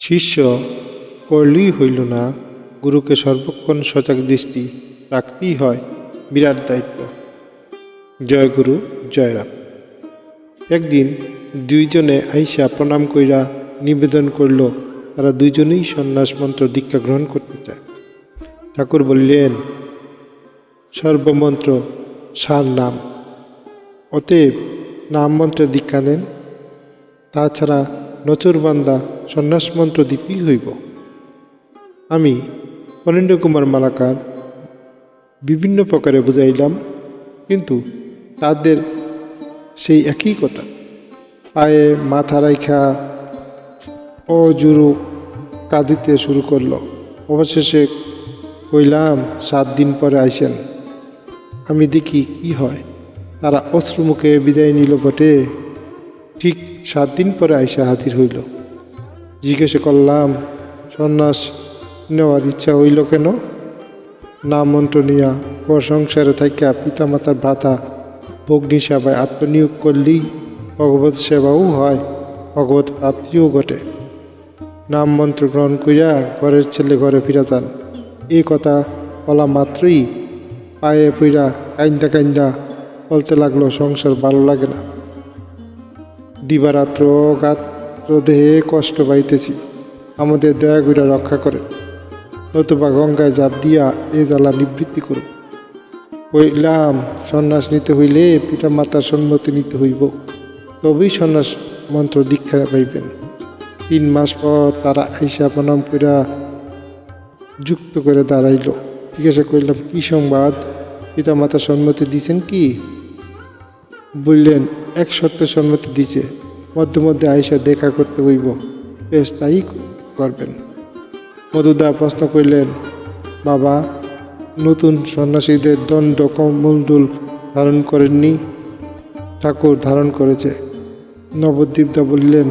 শিষ্য করলেই হইল না, গুরুকে সর্বক্ষণ সজাগ দৃষ্টি রাখতেই হয়, বিরাট দায়িত্ব। জয় গুরু, জয় রাম। একদিন দুইজনে আইসা প্রণাম কইরা নিবেদন করল তারা দুইজনেই সন্ন্যাস মন্ত্র দীক্ষা গ্রহণ করতে চায়। ঠাকুর বললেন, সর্বমন্ত্র সার নাম, অতএব নাম মন্ত্রে দীক্ষা নেন। তাছাড়া নচরবান্দা সন্ন্যাস মন্ত্র দিতেই হইব। আমি অনিন্দ্র কুমার মালাকার বিভিন্ন প্রকারে বুঝাইলাম, কিন্তু তাদের সেই একই কথা। পায়ে মাথা রাইখা অজুরু কাঁদিতে শুরু করল। অবশেষে কইলাম, 7 দিন পরে আইসেন, আমি দেখি কি হয়। তারা অশ্রুমুখে বিদায় নিল বটে, ঠিক 7 দিন পরে আইসা হাজির হইল। জিজ্ঞেস করলাম, সন্ন্যাস নেওয়ার ইচ্ছা হইল কেন? নাম মন্ত্র নিয়া পর সংসারে থাকিয়া পিতামাতার ভ্রাতা ভগ্নী সেবায় আত্মনিয়োগ করলেই ভগবত সেবাও হয়, ভগবত প্রাপ্তিও ঘটে। নাম মন্ত্র গ্রহণ করিয়া ঘরের ছেলে ঘরে ফিরা যান। এই কথা বলা মাত্রই পায়ে পইরা কাইন্দা কাইন্দা বলতে লাগলো, সংসার ভালো লাগে না, দিবারাত্র গাত্র দেহে কষ্ট পাইতেছি, আমাদের দয়া কইরা রক্ষা করে, নতুবা গঙ্গায় জাপ দিয়া এ জ্বালা নিবৃত্তি করুন। কইলাম, সন্ন্যাস নিতে হইলে পিতামাতার সম্মতি নিতে হইব, তবেই সন্ন্যাস মন্ত্র দীক্ষা পাইবেন। 3 মাস পর তারা আইসা প্রণাম কইরা যুক্ত করে দাঁড়াইল। জিজ্ঞাসা করলাম, কি সংবাদ, পিতামাতার সম্মতি দিছেন কি? বললেন, 1 শর্তে সম্মতি দিছে, মধ্যে মধ্যে আইসা দেখা করতে হইব। বেশ, তাই করবেন। মধুদা প্রশ্ন করলেন, বাবা, নতুন সন্ন্যাসীদের দণ্ড কমণ্ডল ধারণ করেননি? ঠাকুর ধারণ করেছে। নবদ্বীপদা বললেন,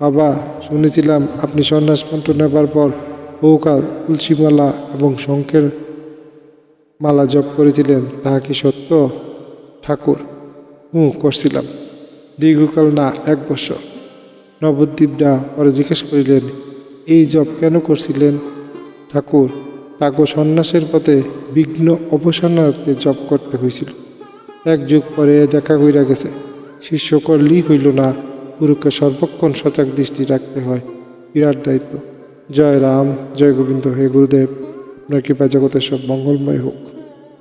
বাবা, শুনেছিলাম আপনি সন্ন্যাস মন্ত্র নেবার পর বহুকাল তুলসী মালা এবং শঙ্খের মালা জপ করেছিলেন, তাহা কি সত্য? ঠাকুর, করছিলাম। দীর্ঘকাল না, 1 বছর। নবদ্বীপদা পরে জিজ্ঞেস করিলেন, এই জপ কেন করছিলেন? ঠাকুর, তাকে সন্ন্যাসের পথে বিঘ্ন অবসানার্থে জপ করতে হয়েছিল। 1 যুগ পরে দেখা কইরা গেছে, শিষ্য করলেই হইল না, গুরুকে সর্বক্ষণ সজাগ দৃষ্টি রাখতে হয়, বিরাট দায়িত্ব। জয় রাম, জয় গোবিন্দ। হে গুরুদেব, আপনার কৃপা জগতের সব মঙ্গলময় হোক।